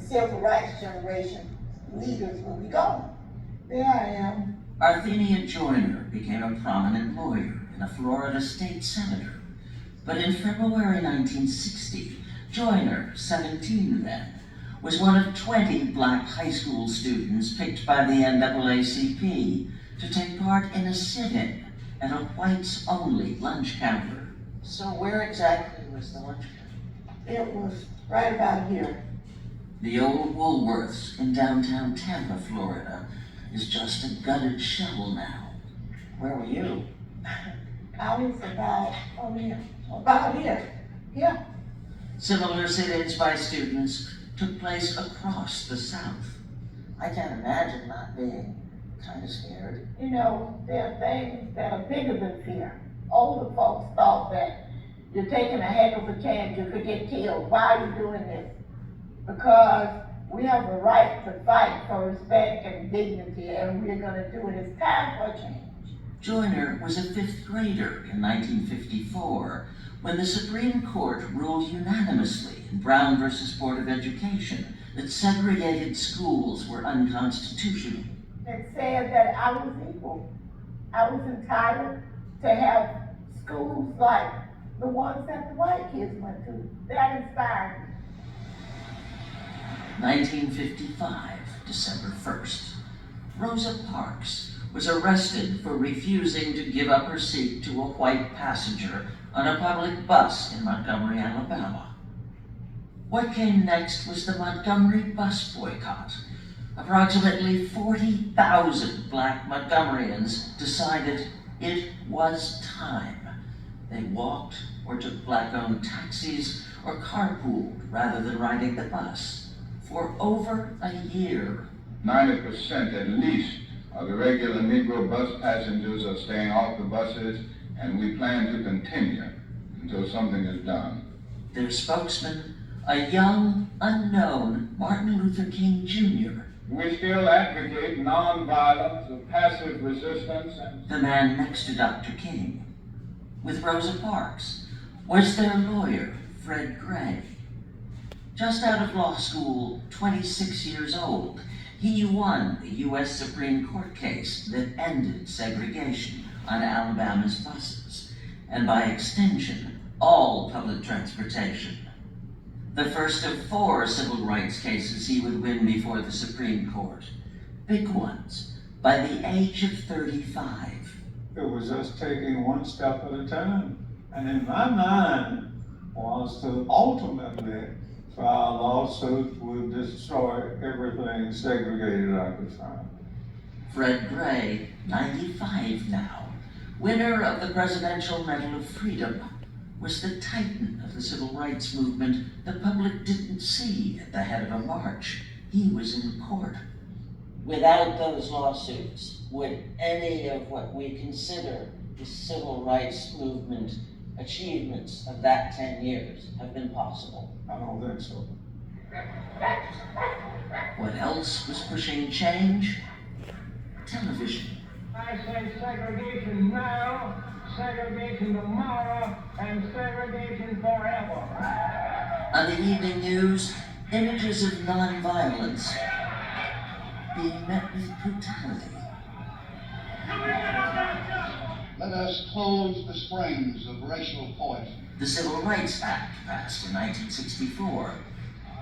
civil rights generation leaders will be gone. There I am. Arthenia Joyner became a prominent lawyer and a Florida state senator. But in February 1960, Joyner, 17 then, was one of 20 black high school students picked by the NAACP to take part in a sit-in at a whites-only lunch counter. So where exactly was the lunch counter? It was right about here. The old Woolworths in downtown Tampa, Florida, is just a gutted shell now. Where were you? I was about here. Yeah. Similar sit-ins by students took place across the South. I can't imagine not being kind of scared. You know, there are things that are bigger than fear. Older folks thought that you're taking a heck of a chance, you could get killed. Why are you doing this? Because we have a right to fight for respect and dignity, and we're gonna do it. It's time for a change. Joyner was a fifth grader in 1954 when the Supreme Court ruled unanimously in Brown versus Board of Education that segregated schools were unconstitutional. It said that I was equal. I was entitled to have schools like the ones that the white kids went to. That inspired me. 1955, December 1st. Rosa Parks was arrested for refusing to give up her seat to a white passenger on a public bus in Montgomery, Alabama. What came next was the Montgomery bus boycott. Approximately 40,000 black Montgomeryans decided it was time. They walked or took black-owned taxis or carpooled rather than riding the bus for over a year. 90% at least of the regular Negro bus passengers are staying off the buses, and we plan to continue until something is done. Their spokesman, a young, unknown Martin Luther King Jr. We still advocate nonviolence, of passive resistance, and the man next to Dr. King. With Rosa Parks was their lawyer, Fred Gray. Just out of law school, 26 years old, he won the U.S. Supreme Court case that ended segregation on Alabama's buses, and by extension, all public transportation. The first of 4 civil rights cases he would win before the Supreme Court. Big ones, by the age of 35. It was just taking one step at a time. And in my mind was to ultimately file a lawsuit would destroy everything segregated I could find. Fred Gray, 95 now, winner of the Presidential Medal of Freedom, was the titan of the civil rights movement the public didn't see at the head of a march. He was in court. Without those lawsuits, would any of what we consider the civil rights movement achievements of that 10 years have been possible? I don't think so. What else was pushing change? Television. I say segregation now, segregation tomorrow, and segregation forever. On the evening news, images of nonviolence being met with brutality. Let us close the springs of racial poison. The Civil Rights Act passed in 1964.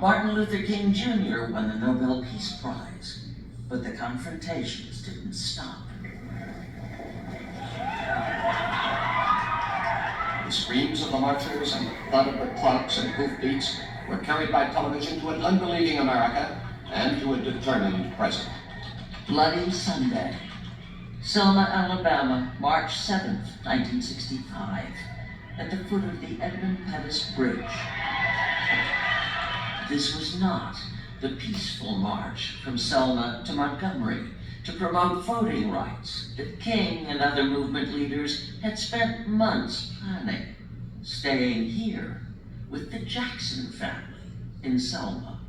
Martin Luther King Jr. won the Nobel Peace Prize, but the confrontations didn't stop. The screams of the marchers and the thud of the clubs and hoofbeats were carried by television to an unbelieving America and to a determined president. Bloody Sunday. Selma, Alabama, March 7th, 1965, at the foot of the Edmund Pettus Bridge. This was not the peaceful march from Selma to Montgomery to promote voting rights that King and other movement leaders had spent months planning, staying here with the Jackson family in Selma.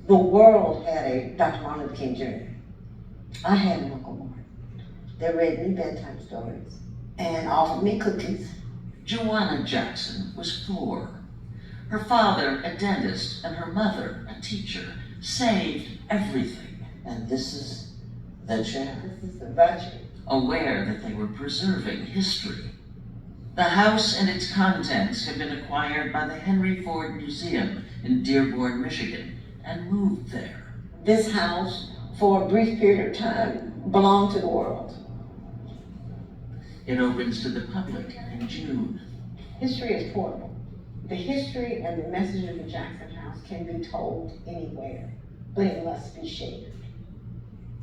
The world had a Dr. Martin Luther King Jr. I had an Uncle Martin. They read me bedtime stories and offered me cookies. Joanna Jackson was 4. Her father, a dentist, and her mother, a teacher, saved everything. And this is the chair. This is the budget. Aware that they were preserving history. The house and its contents had been acquired by the Henry Ford Museum in Dearborn, Michigan, and moved there. This house, for a brief period of time, belonged to the world. It opens to the public in June. History is portable. The history and the message of the Jackson House can be told anywhere, but it must be shared.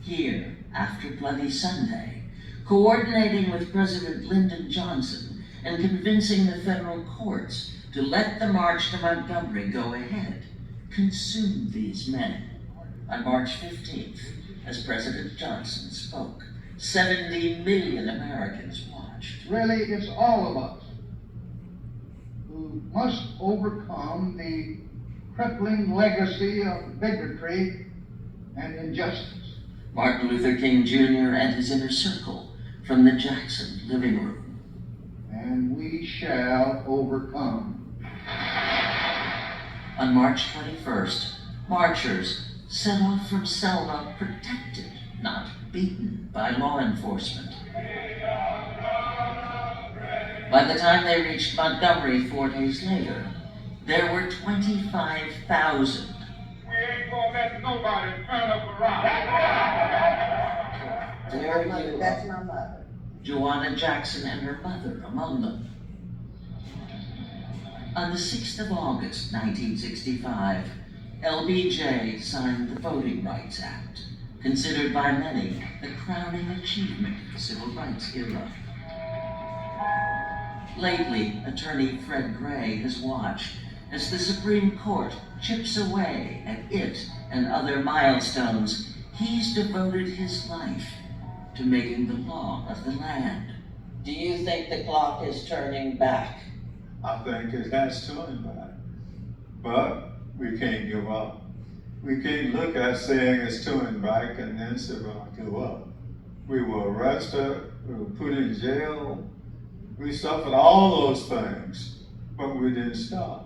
Here, after Bloody Sunday, coordinating with President Lyndon Johnson and convincing the federal courts to let the march to Montgomery go ahead, consumed these men. On March 15th, as President Johnson spoke, 70 million Americans watched. Really, it's all of us who must overcome the crippling legacy of bigotry and injustice. Martin Luther King Jr. and his inner circle from the Jackson living room. And we shall overcome. On March 21st, marchers set off from Selma protected, not beaten, by law enforcement. By the time they reached Montgomery 4 days later, there were 25,000. We ain't gonna let nobody turn up around. There you That's my mother. Joanna Jackson and her mother among them. On the 6th of August, 1965, LBJ signed the Voting Rights Act, considered by many the crowning achievement of the Civil Rights era. Lately, attorney Fred Gray has watched as the Supreme Court chips away at it and other milestones he's devoted his life to making the law of the land. Do you think the clock is turning back? I think it has turned back. But we can't give up. We can't look at saying it's turning back and then say, well, I'll give up. We were arrested, we were put in jail, we suffered all those things, but we didn't stop.